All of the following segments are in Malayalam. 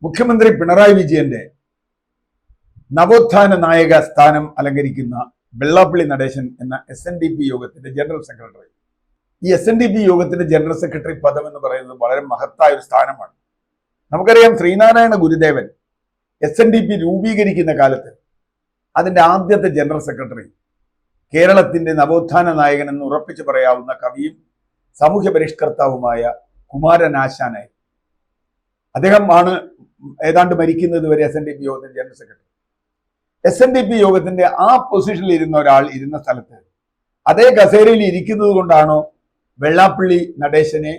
മുഖ്യമന്ത്രി പിണറായി വിജയന്റെ നവോത്ഥാന നായക സ്ഥാനം അലങ്കരിക്കുന്ന വെള്ളാപ്പള്ളി നടേശൻ എന്ന SNDP യോഗത്തിന്റെ ജനറൽ സെക്രട്ടറി. ഈ SNDP യോഗത്തിന്റെ ജനറൽ സെക്രട്ടറി പദം എന്ന് പറയുന്നത് വളരെ മഹത്തായ ഒരു സ്ഥാനമാണ്. നമുക്കറിയാം, ശ്രീനാരായണ ഗുരുദേവൻ SNDP രൂപീകരിക്കുന്ന കാലത്ത് അതിന്റെ ആദ്യത്തെ ജനറൽ സെക്രട്ടറി കേരളത്തിന്റെ നവോത്ഥാന നായകൻ എന്ന് ഉറപ്പിച്ചു പറയാവുന്ന കവിയും സാമൂഹ്യ പരിഷ്കർത്താവുമായ കുമാരനാശാനായി. അദ്ദേഹം ആണ് ഏതാണ്ട് മരിക്കുന്നത് വരെ SNDP യോഗത്തിന്റെ ജനറൽ സെക്രട്ടറി. SNDP യോഗത്തിന്റെ ആ പൊസിഷനിൽ ഇരുന്ന ഒരാൾ ഇരുന്ന സ്ഥലത്ത് അതേ കസേരയിൽ ഇരിക്കുന്നത് കൊണ്ടാണോ വെള്ളാപ്പള്ളി നടേശനെ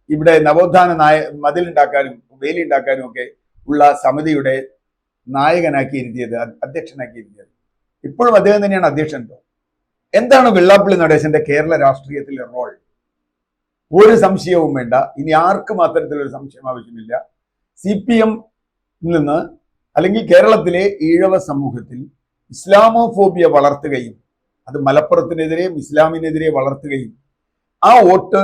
ഇവിടെ നവോത്ഥാന മതിലുണ്ടാക്കാനും വേലിയുണ്ടാക്കാനും ഒക്കെ ഉള്ള സമിതിയുടെ നായകനാക്കി ഇരുത്തിയത്, അധ്യക്ഷനാക്കി ഇരുത്തിയത്? ഇപ്പോഴും അദ്ദേഹം തന്നെയാണ് അധ്യക്ഷൻ. എന്താണ് വെള്ളാപ്പള്ളി നടേശന്റെ കേരള രാഷ്ട്രീയത്തിലെ റോൾ? ഒരു സംശയവും വേണ്ട. ഇനി ആർക്കും അത്തരത്തിലൊരു സംശയം ആവശ്യമില്ല. CPM നിന്ന് അല്ലെങ്കിൽ കേരളത്തിലെ ഈഴവ സമൂഹത്തിൽ ഇസ്ലാമോഫോബിയ വളർത്തുകയും അത് മലപ്പുറത്തിനെതിരെയും ഇസ്ലാമിനെതിരെ വളർത്തുകയും ആ വോട്ട്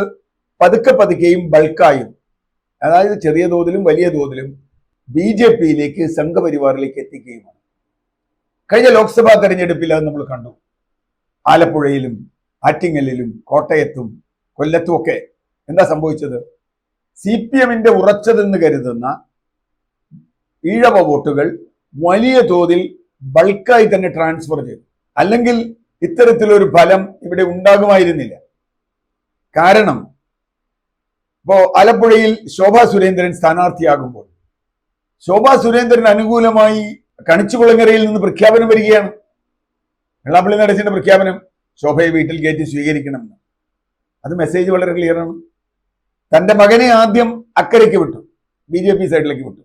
പതുക്കെ പതുക്കെയും ബൾക്കായും, അതായത് ചെറിയ തോതിലും വലിയ തോതിലും BJPയിലേക്ക് സംഘപരിവാറിലേക്ക് എത്തിക്കുകയുമാണ്. കഴിഞ്ഞ ലോക്സഭാ തെരഞ്ഞെടുപ്പിൽ അത് നമ്മൾ കണ്ടു. ആലപ്പുഴയിലും ആറ്റിങ്ങലിലും കോട്ടയത്തും കൊല്ലത്തും ഒക്കെ എന്താ സംഭവിച്ചത്? CPMന്റെ ഉറച്ചതെന്ന് കരുതുന്ന ഈഴവ വോട്ടുകൾ വലിയ തോതിൽ ബൾക്കായി തന്നെ ട്രാൻസ്ഫർ ചെയ്തു. അല്ലെങ്കിൽ ഇത്തരത്തിലൊരു ഫലം ഇവിടെ ഉണ്ടാകുമായിരുന്നില്ല. കാരണം ഇപ്പോ ആലപ്പുഴയിൽ ശോഭാ സുരേന്ദ്രൻ സ്ഥാനാർത്ഥിയാകുമ്പോൾ ശോഭാ സുരേന്ദ്രന് അനുകൂലമായി കണിച്ചുകുളങ്ങരയിൽ നിന്ന് പ്രഖ്യാപനം വരികയാണ്. വെള്ളാപ്പള്ളി നടേശന്റെ പ്രഖ്യാപനം, ശോഭയെ വീട്ടിൽ കയറ്റി സ്വീകരിക്കണമെന്ന്. അത് മെസ്സേജ് വളരെ ക്ലിയറാണ്. തന്റെ മകനെ ആദ്യം അക്കരയ്ക്ക് വിട്ടു, BJP സൈഡിലേക്ക് വിട്ടു,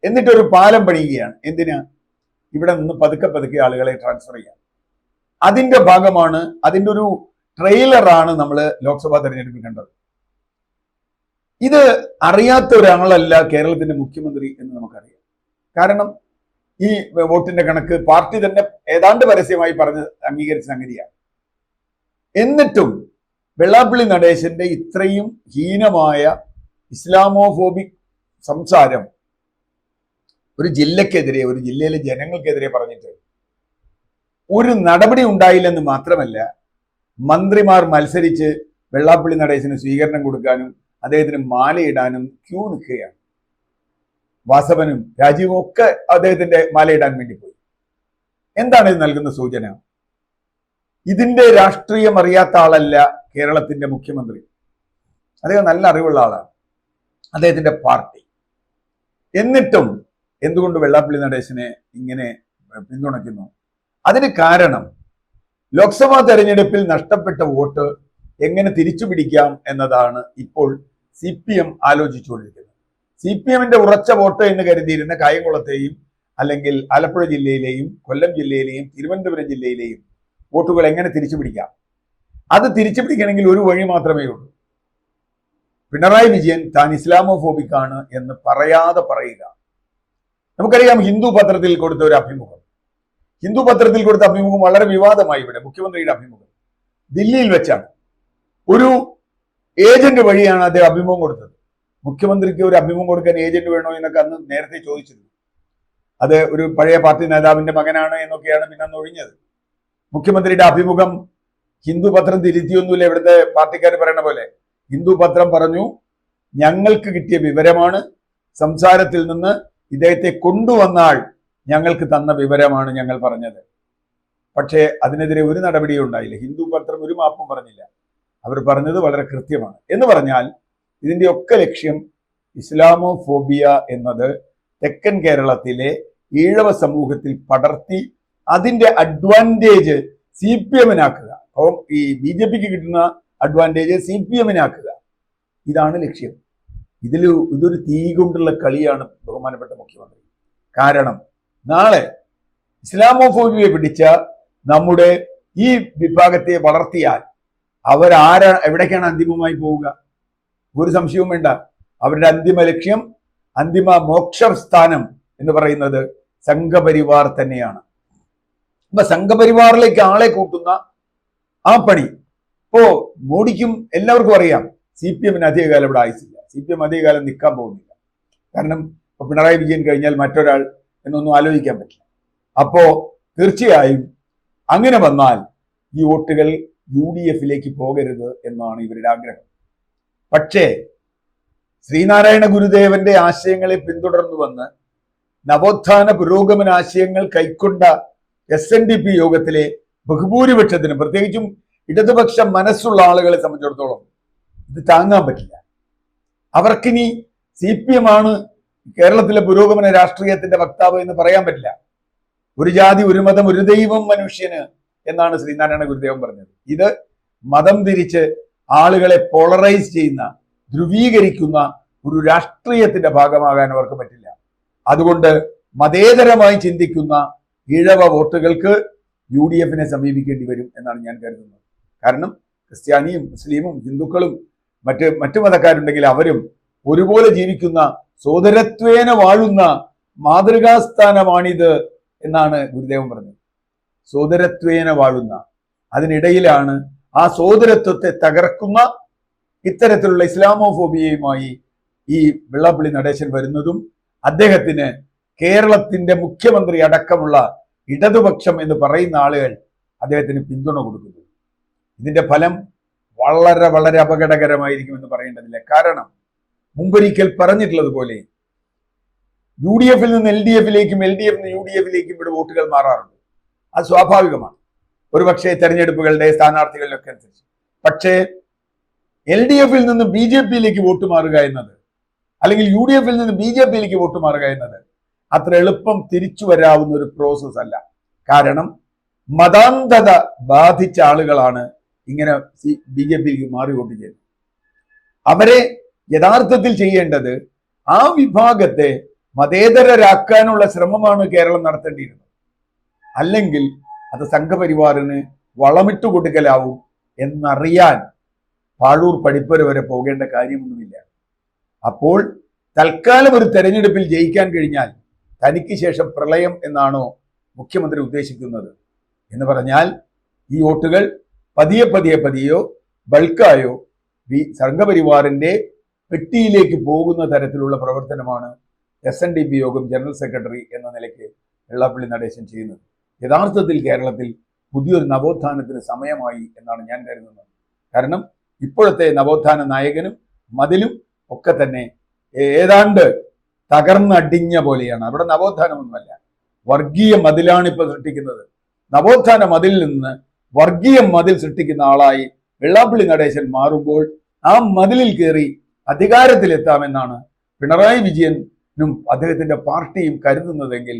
എന്നിട്ടൊരു പാലം പണിയുകയാണ്. എന്തിനാ? ഇവിടെ നിന്ന് പതുക്കെ പതുക്കെ ആളുകളെ ട്രാൻസ്ഫർ ചെയ്യാൻ. അതിന്റെ ഭാഗമാണ്, അതിന്റെ ഒരു ട്രെയിലറാണ് നമ്മൾ ലോക്സഭാ തെരഞ്ഞെടുപ്പിൽ കണ്ടത്. ഇത് അറിയാത്ത ഒരാളല്ല കേരളത്തിന്റെ മുഖ്യമന്ത്രി എന്ന് നമുക്കറിയാം. കാരണം ഈ വോട്ടിന്റെ കണക്ക് പാർട്ടി തന്നെ ഏതാണ്ട് പരസ്യമായി പറഞ്ഞ് അംഗീകരിച്ച സംഗതിയാണ്. എന്നിട്ടും വെള്ളാപ്പള്ളി നടേശന്റെ ഇത്രയും ഹീനമായ ഇസ്ലാമോഫോബിക് സംസാരം ഒരു ജില്ലക്കെതിരെ, ഒരു ജില്ലയിലെ ജനങ്ങൾക്കെതിരെ പറഞ്ഞിട്ട് ഒരു നടപടി ഉണ്ടായില്ലെന്ന് മാത്രമല്ല, മന്ത്രിമാർ മത്സരിച്ച് വെള്ളാപ്പള്ളി നടേശന് സ്വീകരണം കൊടുക്കാനും അദ്ദേഹത്തിന് മാലയിടാനും ക്യൂ നിൽക്കുകയാണ്. വാസവനും രാജീവും ഒക്കെ അദ്ദേഹത്തിന്റെ മാലയിടാൻ വേണ്ടി പോയി. എന്താണ് ഇത് നൽകുന്ന സൂചന? ഇതിന്റെ രാഷ്ട്രീയം അറിയാത്ത ആളല്ല കേരളത്തിന്റെ മുഖ്യമന്ത്രി. അദ്ദേഹം നല്ല അറിവുള്ള ആളാണ്, അദ്ദേഹത്തിന്റെ പാർട്ടി. എന്നിട്ടും എന്തുകൊണ്ട് വെള്ളാപ്പള്ളി നടേശനെ ഇങ്ങനെ പിന്തുണയ്ക്കുന്നു? അതിന് കാരണം ലോക്സഭാ തെരഞ്ഞെടുപ്പിൽ നഷ്ടപ്പെട്ട വോട്ട് എങ്ങനെ തിരിച്ചു പിടിക്കാം എന്നതാണ് ഇപ്പോൾ CPM ആലോചിച്ചുകൊണ്ടിരിക്കുന്നത്. CPMന്റെ ഉറച്ച വോട്ട് എന്ന് കരുതിയിരുന്ന കായംകുളത്തെയും അല്ലെങ്കിൽ ആലപ്പുഴ ജില്ലയിലെയും കൊല്ലം ജില്ലയിലെയും തിരുവനന്തപുരം ജില്ലയിലെയും വോട്ടുകൾ എങ്ങനെ തിരിച്ചു പിടിക്കാം? അത് തിരിച്ചു പിടിക്കണമെങ്കിൽ ഒരു വഴി മാത്രമേ ഉള്ളൂ. പിണറായി വിജയൻ താൻ ഇസ്ലാമോഫോബിക്കാണ് എന്ന് പറയാതെ പറയുക. നമുക്കറിയാം, ഹിന്ദു പത്രത്തിൽ കൊടുത്ത ഒരു അഭിമുഖം, ഹിന്ദു പത്രത്തിൽ കൊടുത്ത അഭിമുഖം വളരെ വിവാദമായി. ഇവിടെ മുഖ്യമന്ത്രിയുടെ അഭിമുഖം ദില്ലിയിൽ വെച്ചാണ്. ഒരു ഏജന്റ് വഴിയാണ് അദ്ദേഹം അഭിമുഖം കൊടുത്തത്. മുഖ്യമന്ത്രിക്ക് ഒരു അഭിമുഖം കൊടുക്കാൻ ഏജന്റ് വേണോ എന്നൊക്കെ അന്ന് നേരത്തെ ചോദിച്ചിരുന്നു. അത് ഒരു പഴയ പാർട്ടി നേതാവിന്റെ മകനാണ് എന്നൊക്കെയാണ് പിന്നെ അന്ന് ഒഴിഞ്ഞത്. മുഖ്യമന്ത്രിയുടെ അഭിമുഖം ഹിന്ദു പത്രം തിരുത്തിയൊന്നുമില്ല. ഇവിടുത്തെ പാർട്ടിക്കാർ പറയുന്ന പോലെ ഹിന്ദു പത്രം പറഞ്ഞു, ഞങ്ങൾക്ക് കിട്ടിയ വിവരമാണ്, സംസാരത്തിൽ നിന്ന് ഇദ്ദേഹത്തെ കൊണ്ടുവന്ന ആൾ ഞങ്ങൾക്ക് തന്ന വിവരമാണ് ഞങ്ങൾ പറഞ്ഞത്. പക്ഷേ അതിനെതിരെ ഒരു നടപടിയും ഉണ്ടായില്ല. ഹിന്ദു പത്രം ഒരു മാപ്പും പറഞ്ഞില്ല. അവർ പറഞ്ഞത് വളരെ കൃത്യമാണ്. എന്ന് പറഞ്ഞാൽ ഇതിന്റെ ഒക്കെ ലക്ഷ്യം ഇസ്ലാമോഫോബിയ എന്നത് തെക്കൻ കേരളത്തിലെ ഈഴവ സമൂഹത്തിൽ പടർത്തി അതിന്റെ അഡ്വാൻറ്റേജ് CPMനാക്കുക. അപ്പം ഈ BJPക്ക് കിട്ടുന്ന അഡ്വാൻറ്റേജ് CPMനാക്കുക. ഇതാണ് ലക്ഷ്യം. ഇതൊരു തീ കൊണ്ടുള്ള കളിയാണ് ബഹുമാനപ്പെട്ട മുഖ്യമന്ത്രി. കാരണം നാളെ ഇസ്ലാമോഫോബിയെ പിടിച്ച നമ്മുടെ ഈ വിഭാഗത്തെ വളർത്തിയാൽ എവിടേക്കാണ് അന്തിമമായി പോവുക? ഒരു സംശയവും വേണ്ട. അവരുടെ അന്തിമ ലക്ഷ്യം, അന്തിമ മോക്ഷസ്ഥാനം എന്ന് പറയുന്നത് സംഘപരിവാർ തന്നെയാണ്. അപ്പൊ സംഘപരിവാറിലേക്ക് ആളെ കൂട്ടുന്ന ആ പണി ഇപ്പോ മോഡിക്കും എല്ലാവർക്കും അറിയാം. CPMന് അധികകാലം ഇവിടെ ആയിട്ടില്ല. CPM അധികകാലം നിൽക്കാൻ പോകുന്നില്ല. കാരണം ഇപ്പൊ പിണറായി വിജയൻ കഴിഞ്ഞാൽ മറ്റൊരാൾ എന്നൊന്നും ആലോചിക്കാൻ പറ്റില്ല. അപ്പോ തീർച്ചയായും അങ്ങനെ വന്നാൽ ഈ വോട്ടുകൾ UDF-ലേക്ക് പോകരുത് എന്നാണ് ഇവരുടെ ആഗ്രഹം. പക്ഷേ ശ്രീനാരായണ ഗുരുദേവന്റെ ആശയങ്ങളെ പിന്തുടർന്നു വന്ന് നവോത്ഥാന പുരോഗമന ആശയങ്ങൾ കൈക്കൊണ്ട SNDP യോഗത്തിലെ ബഹുഭൂരിപക്ഷത്തിന്, പ്രത്യേകിച്ചും ഇടതുപക്ഷ മനസ്സുള്ള ആളുകളെ സംബന്ധിച്ചിടത്തോളം ഇത് താങ്ങാൻ പറ്റില്ല. അവർക്കിനി CPM ആണ് കേരളത്തിലെ പുരോഗമന രാഷ്ട്രീയത്തിന്റെ വക്താവ് എന്ന് പറയാൻ പറ്റില്ല. ഒരു ജാതി, ഒരു മതം, ഒരു ദൈവം മനുഷ്യന് എന്നാണ് ശ്രീനാരായണ ഗുരുദേവൻ പറഞ്ഞത്. ഇത് മതം തിരിച്ച് ആളുകളെ പോളറൈസ് ചെയ്യുന്ന, ധ്രുവീകരിക്കുന്ന ഒരു രാഷ്ട്രീയത്തിന്റെ ഭാഗമാകാൻ അവർക്ക് പറ്റില്ല. അതുകൊണ്ട് മതേതരമായി ചിന്തിക്കുന്ന ഈഴവ വോട്ടുകൾക്ക് UDF-നെ സമീപിക്കേണ്ടി വരും എന്നാണ് ഞാൻ കരുതുന്നത്. കാരണം ക്രിസ്ത്യാനിയും മുസ്ലിമും ഹിന്ദുക്കളും മറ്റു മതക്കാരുണ്ടെങ്കിൽ അവരും ഒരുപോലെ ജീവിക്കുന്ന, സോദരത്വേന വാഴുന്ന മാതൃകാസ്ഥാനമാണിത് എന്നാണ് ഗുരുദേവൻ പറഞ്ഞത്. സോദരത്വേന വാഴുന്ന, അതിനിടയിലാണ് ആ സോദരത്വത്തെ തകർക്കുന്ന ഇത്തരത്തിലുള്ള ഇസ്ലാമോഫോബിയയുമായി ഈ വെള്ളാപ്പള്ളി നടേശൻ വരുന്നതും അദ്ദേഹത്തിന് കേരളത്തിന്റെ മുഖ്യമന്ത്രി അടക്കമുള്ള ഇടതുപക്ഷം എന്ന് പറയുന്ന ആളുകൾ അദ്ദേഹത്തിന് പിന്തുണ കൊടുക്കുന്നു. ഇതിന്റെ ഫലം വളരെ വളരെ അപകടകരമായിരിക്കുമെന്ന് പറയേണ്ടതില്ല. കാരണം മുമ്പൊരിക്കൽ പറഞ്ഞിട്ടുള്ളത് പോലെ UDF-ൽ നിന്ന് LDF-ലേക്കും LDF-ൽ നിന്ന് UDF-ലേക്കും ഇവിടെ വോട്ടുകൾ മാറാറുണ്ട്. അത് സ്വാഭാവികമാണ്, ഒരുപക്ഷെ തെരഞ്ഞെടുപ്പുകളുടെ സ്ഥാനാർത്ഥികളിലൊക്കെ അനുസരിച്ച്. പക്ഷേ LDF-ൽ നിന്ന് BJP-യിലേക്ക് വോട്ട് മാറുക എന്നത്, അല്ലെങ്കിൽ UDF-ൽ നിന്ന് BJP-യിലേക്ക് വോട്ട് മാറുക എന്നത് അത്ര എളുപ്പം തിരിച്ചു വരാവുന്ന ഒരു പ്രോസസ് അല്ല. കാരണം മതാന്ധത ബാധിച്ച ആളുകളാണ് ഇങ്ങനെ BJP-യിലേക്ക് മാറി വോട്ട് ചെയ്യുന്നത്. അവരെ യഥാർത്ഥത്തിൽ ചെയ്യേണ്ടത് ആ വിഭാഗത്തെ മതേതരരാക്കാനുള്ള ശ്രമമാണ് കേരളം നടത്തേണ്ടിയിരുന്നത്. അല്ലെങ്കിൽ അത് സംഘപരിവാറിന് വളമിട്ട് കൊടുക്കലാവും എന്നറിയാൻ പാഴൂർ പഠിപ്പുര വരെ പോകേണ്ട കാര്യമൊന്നുമില്ല. അപ്പോൾ തൽക്കാലം ഒരു തെരഞ്ഞെടുപ്പിൽ ജയിക്കാൻ കഴിഞ്ഞാൽ തനിക്ക് ശേഷം പ്രളയം എന്നാണോ മുഖ്യമന്ത്രി ഉദ്ദേശിക്കുന്നത്? എന്ന് പറഞ്ഞാൽ ഈ വോട്ടുകൾ പതിയെയോ ബൾക്കായോ സംഘപരിവാറിന്റെ പെട്ടിയിലേക്ക് പോകുന്ന തരത്തിലുള്ള പ്രവർത്തനമാണ് SNDP യോഗം ജനറൽ സെക്രട്ടറി എന്ന നിലയ്ക്ക് വെള്ളാപ്പള്ളി നടേശൻ ചെയ്യുന്നത്. യഥാർത്ഥത്തിൽ കേരളത്തിൽ പുതിയൊരു നവോത്ഥാനത്തിന് സമയമായി എന്നാണ് ഞാൻ കരുതുന്നത്. കാരണം ഇപ്പോഴത്തെ നവോത്ഥാന നായകനും മതിലും ഒക്കെ തന്നെ ഏതാണ്ട് തകർന്നടിഞ്ഞ പോലെയാണ്. അവിടെ നവോത്ഥാനമൊന്നുമല്ല, വർഗീയ മതിലാണ് ഇപ്പോൾ സൃഷ്ടിക്കുന്നത്. നവോത്ഥാന മതിലിൽ നിന്ന് വർഗീയ മതിൽ സൃഷ്ടിക്കുന്ന ആളായി വെള്ളാപ്പള്ളി നടേശൻ മാറുമ്പോൾ ആ മതിലിൽ കയറി അധികാരത്തിലെത്താമെന്നാണ് പിണറായി വിജയനും അദ്ദേഹത്തിന്റെ പാർട്ടിയും കരുതുന്നതെങ്കിൽ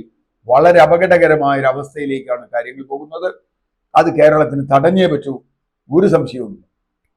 വളരെ അപകടകരമായ ഒരു അവസ്ഥയിലേക്കാണ് കാര്യങ്ങൾ പോകുന്നത്. അത് കേരളത്തിന് തടഞ്ഞേ പറ്റൂ, ഒരു സംശയവുമില്ല.